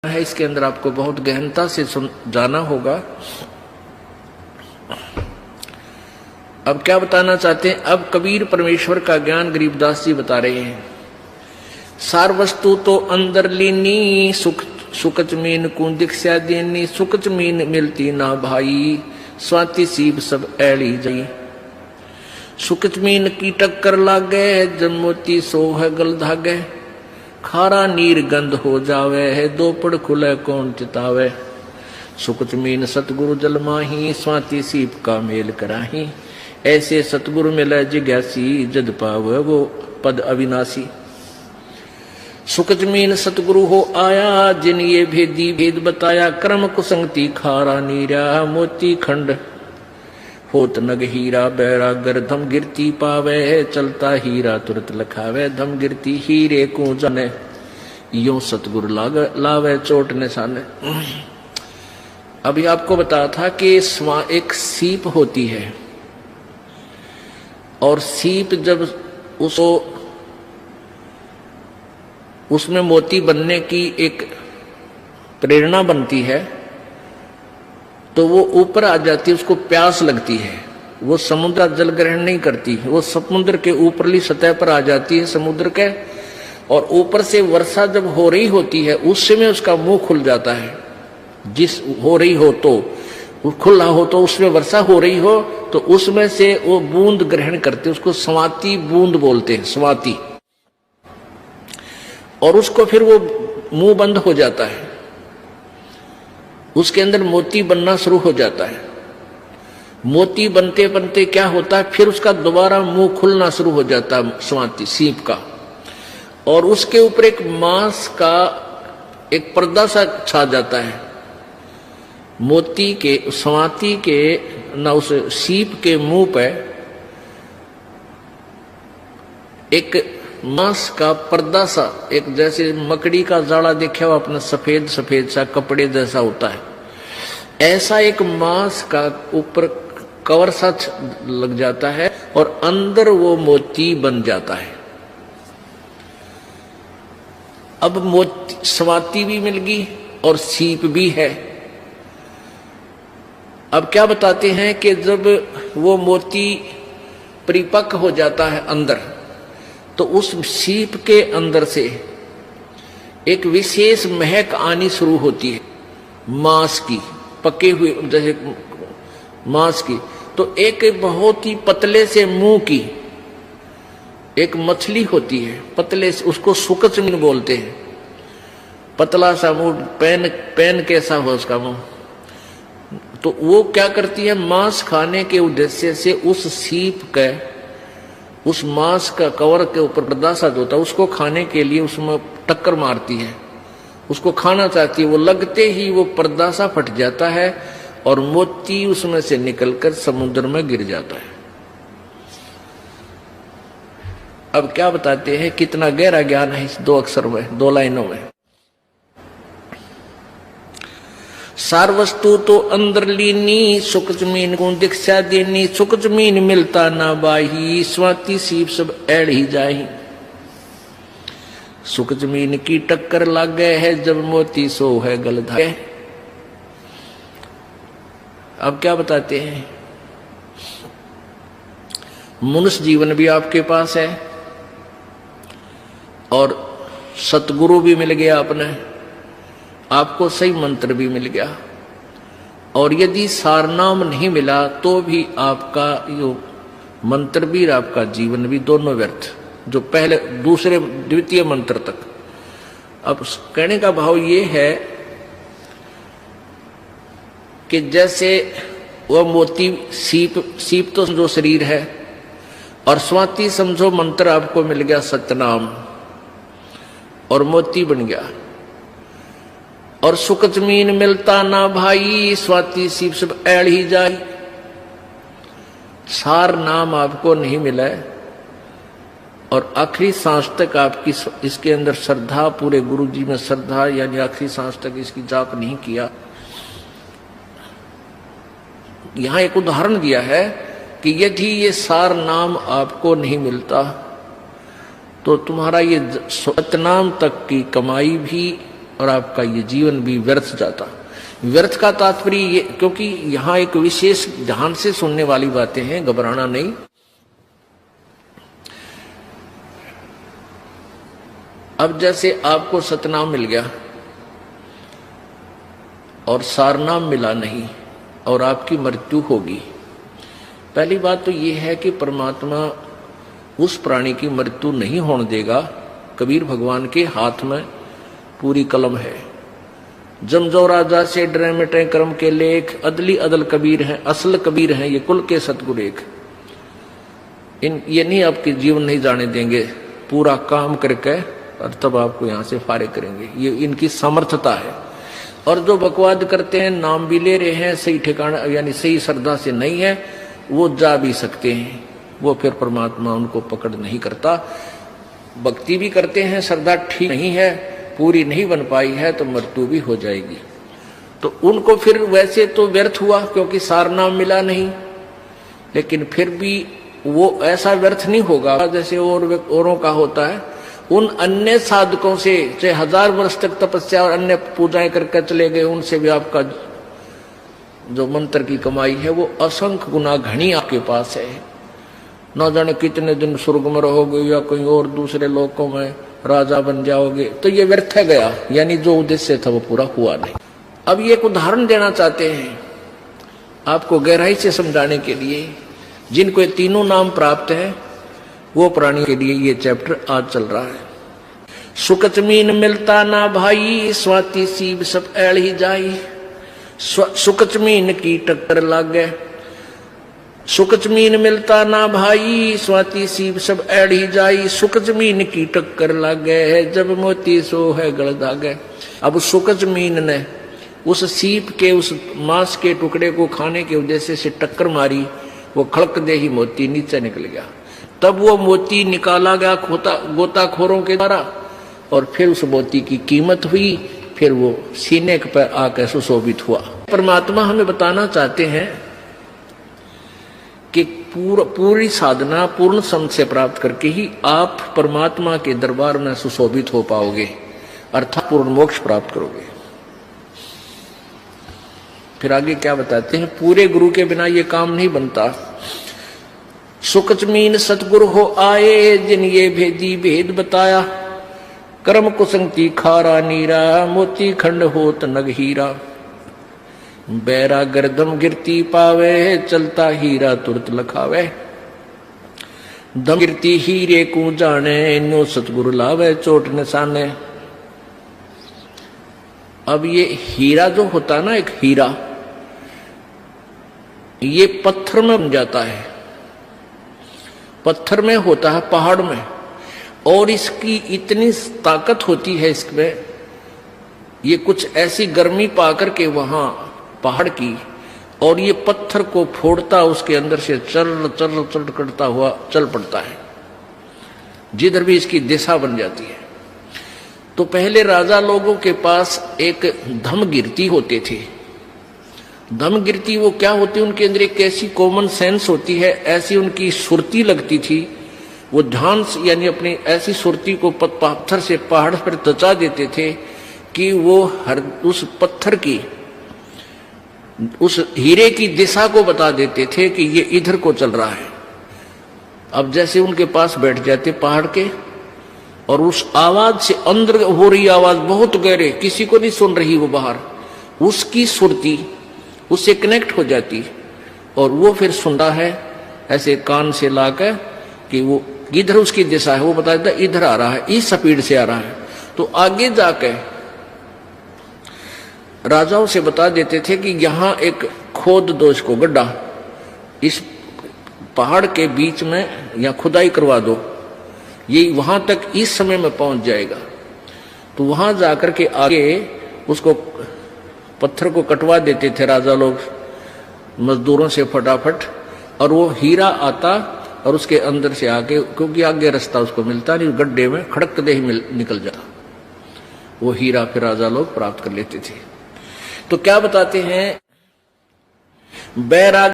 है, इसके अंदर आपको बहुत गहनता से जाना होगा। अब क्या बताना चाहते हैं? अब कबीर परमेश्वर का ज्ञान गरीबदास जी बता रहे हैं। सार वस्तु तो अंदर लीनी, सुख जमीन को दिखा देनी, सुख जमीन मिलती ना भाई, स्वाति सीब सब ऐली जाई। सुख जमीन की टक्कर लागे, जब मोती सो है गल धागे, खारा नीर गंध हो जावे है, दो पड़ खुले कौन चितावे। सुख जमीन सतगुरु जल माही, स्वाति सीप का मेल कराही। ऐसे सतगुरु मिले जिज्ञासी, जद पावे वो पद अविनाशी। सुख जमीन सतगुरु हो आया, जिन ये भेदी भेद बताया, क्रम कुसंगति खारा नीरा, मोती खंड होत नग हीरा बैरागर, धम गिरती पावे चलता हीरा तुरंत लखावे। धम गिरती हीरे को जाने, यो सतगुरु लावे चोट निशाने। अभी आपको बताया था कि एक सीप होती है, और सीप जब उसमें मोती बनने की एक प्रेरणा बनती है, तो वो ऊपर आ जाती है, उसको प्यास लगती है। वो समुद्र जल ग्रहण नहीं करती, वो समुद्र के ऊपरली सतह पर आ जाती है समुद्र के, और ऊपर से वर्षा जब हो रही होती है उस समय उसका मुंह खुल जाता है। जिस हो रही हो तो खुला हो, तो उसमें वर्षा हो रही हो तो उसमें से वो बूंद ग्रहण करते, उसको स्वाति बूंद बोलते हैं, स्वाति। और उसको फिर वो मुंह बंद हो जाता है, उसके अंदर मोती बनना शुरू हो जाता है। मोती बनते बनते क्या होता है, फिर उसका दोबारा मुंह खुलना शुरू हो जाता है स्वाति सीप का, और उसके ऊपर एक मांस का एक पर्दा सा छा जाता है। मोती के स्वाति के ना उस सीप के मुंह पे एक मांस का पर्दा सा, एक जैसे मकड़ी का जाड़ा देखा हो आपने, सफेद सफेद सा कपड़े जैसा होता है, ऐसा एक मांस का ऊपर कवर सा लग जाता है, और अंदर वो मोती बन जाता है। अब मोती स्वाति भी मिल गई और सीप भी है। अब क्या बताते हैं कि जब वो मोती परिपक्व हो जाता है अंदर, तो उस सीप के अंदर से एक विशेष महक आनी शुरू होती है मांस की, पके हुए जैसे मांस की। तो एक बहुत ही पतले से मुंह की एक मछली होती है, पतले से, उसको सुकचमीन बोलते हैं। पतला सा मुंह, पेन कैसा हो उसका मुंह। तो वो क्या करती है, मांस खाने के उद्देश्य से उस सीप के, उस मांस का कवर के ऊपर पर्दा सा होता है, उसको खाने के लिए उसमें टक्कर मारती है, उसको खाना चाहती है। वो लगते ही वो पर्दा सा फट जाता है और मोती उसमें से निकलकर समुद्र में गिर जाता है। अब क्या बताते हैं, कितना गहरा ज्ञान है इस दो अक्षर में, दो लाइनों में। सार वस्तु तो अंदर लीनी, सुख जमीन को दिखा देनी, सुख जमीन मिलता ना बाही, स्वाति सीप सब ऐड़ ही जाही। सुख जमीन की टक्कर लागे है, जब मोती सो है गल धागे। अब क्या बताते हैं, मनुष्य जीवन भी आपके पास है, और सतगुरु भी मिल गया अपने आपको, सही मंत्र भी मिल गया। और यदि सारनाम नहीं मिला तो भी आपका यो मंत्र भी और आपका जीवन भी दोनों व्यर्थ, जो पहले दूसरे द्वितीय मंत्र तक। अब कहने का भाव ये है कि जैसे वह मोती सीप तो समझो शरीर है, और स्वाति समझो मंत्र आपको मिल गया सतनाम, और मोती बन गया। और सुख जमीन मिलता ना भाई, स्वाति सीप सब ऐड़ ही जाई। सार नाम आपको नहीं मिला है, और आखिरी सांस तक आपकी इसके अंदर श्रद्धा, पूरे गुरु जी में श्रद्धा, यानी आखिरी सांस तक इसकी जाप नहीं किया। यहां एक उदाहरण दिया है कि यदि ये सार नाम आपको नहीं मिलता, तो तुम्हारा ये सतनाम तक की कमाई भी और आपका ये जीवन भी व्यर्थ जाता। व्यर्थ का तात्पर्य ये, क्योंकि यहां एक विशेष ध्यान से सुनने वाली बातें हैं, घबराना नहीं। अब जैसे आपको सतनाम मिल गया और सारनाम मिला नहीं और आपकी मृत्यु होगी। पहली बात तो यह है कि परमात्मा उस प्राणी की मृत्यु नहीं होने देगा। कबीर भगवान के हाथ में पूरी कलम है। जमजो राजा से डरे मिटे कर्म के लेख, अदली अदल कबीर हैं, असल कबीर हैं, ये कुल के सतगुरु एक। ये नहीं आपके जीवन नहीं जाने देंगे, पूरा काम करके और तब आपको यहां से फारिग करेंगे। ये इनकी समर्थता है। और जो बकवाद करते हैं, नाम भी ले रहे हैं, सही ठिकाना यानी सही श्रद्धा से नहीं है, वो जा भी सकते हैं, वो फिर परमात्मा उनको पकड़ नहीं करता। भक्ति भी करते हैं, श्रद्धा ठीक नहीं है, पूरी नहीं बन पाई है, तो मृत्यु भी हो जाएगी। तो उनको फिर वैसे तो व्यर्थ हुआ क्योंकि सारनाम मिला नहीं, लेकिन फिर भी वो ऐसा व्यर्थ नहीं होगा जैसे औरों का होता है। उन अन्य साधकों से चाहे 1000 वर्ष तक तपस्या और अन्य पूजाएं करके चले गए, उनसे भी आपका जो मंत्र की कमाई है वो असंख्य गुना घनी आपके पास है। न जाने कितने दिन स्वर्ग में रहोगे या कहीं और दूसरे लोकों में राजा बन जाओगे, तो ये व्यर्थ गया, यानी जो उद्देश्य था वो पूरा हुआ नहीं। अब ये एक उदाहरण देना चाहते हैं आपको गहराई से समझाने के लिए। जिनको ये तीनों नाम प्राप्त है वो प्राणी के लिए ये चैप्टर आज चल रहा है। सुकच मीन मिलता ना भाई, स्वाति सीब सब ऐल ही जाई। सुकच मीन की टक्कर लागे, सुकच मीन मिलता ना भाई, स्वाति सीब सब ऐड ही जाई। सुकच मीन की टक्कर लागे, जब मोती सो है गल दागे। अब सुकच मीन ने उस सीप के उस मांस के टुकड़े को खाने के उद्देश्य से टक्कर मारी, वो खड़क दे ही मोती नीचे निकल गया। तब वो मोती निकाला गया गोताखोरों के द्वारा और फिर उस मोती की कीमत हुई, फिर वो सीने पर आकर सुशोभित हुआ। परमात्मा हमें बताना चाहते हैं कि पूरी साधना पूर्ण समझ से प्राप्त करके ही आप परमात्मा के दरबार में सुशोभित हो पाओगे, अर्थात पूर्ण मोक्ष प्राप्त करोगे। फिर आगे क्या बताते हैं, पूरे गुरु के बिना ये काम नहीं बनता। सुकच मीन सतगुरु हो आए, जिन ये भेदी भेद बताया। कर्म कुसंगति खारा नीरा, मोती खंड होत नग हीरा। बैरा गर्दम गिरती पावे, चलता हीरा तुरत लखावे। दम गिरती हीरे को जाने, न्यो सतगुरु लावे चोट निशाने। अब ये हीरा जो होता ना, एक हीरा ये पत्थर में बन जाता है, पत्थर में होता है, पहाड़ में, और इसकी इतनी ताकत होती है इसमें, ये कुछ ऐसी गर्मी पाकर के वहां पहाड़ की, और ये पत्थर को फोड़ता उसके अंदर से चल चल चल करता हुआ चल पड़ता है, जिधर भी इसकी दिशा बन जाती है। तो पहले राजा लोगों के पास एक धमगिरती होते थे। धमगिरती वो क्या होती, उनके अंदर एक ऐसी कॉमन सेंस होती है, ऐसी उनकी सुरती लगती थी, वो ध्यान यानी अपनी ऐसी सुरती को पत्थर से पहाड़ पर दचा देते थे कि वो हर उस पत्थर की उस हीरे की दिशा को बता देते थे कि ये इधर को चल रहा है। अब जैसे उनके पास बैठ जाते पहाड़ के, और उस आवाज से अंदर हो रही आवाज बहुत गहरे, किसी को नहीं सुन रही वो बाहर, उसकी सुरती उससे कनेक्ट हो जाती, और वो फिर सुनता है ऐसे कान से लाकर कि वो इधर उसकी दिशा है, वो बता देता इधर आ रहा है, इस स्पीड से आ रहा है। तो आगे जाके राजाओं से बता देते थे कि यहां एक खोद दो इसको गड्ढा, इस पहाड़ के बीच में या खुदाई करवा दो, ये वहां तक इस समय में पहुंच जाएगा। तो वहां जाकर के आगे उसको पत्थर को कटवा देते थे राजा लोग मजदूरों से फटाफट, और वो हीरा आता और उसके अंदर से आके, क्योंकि आगे रास्ता उसको मिलता नहीं, गड्ढे में खड़क दे ही निकल जाता, वो हीरा फिर राजा लोग प्राप्त कर लेते थे। तो क्या बताते हैं, बैराग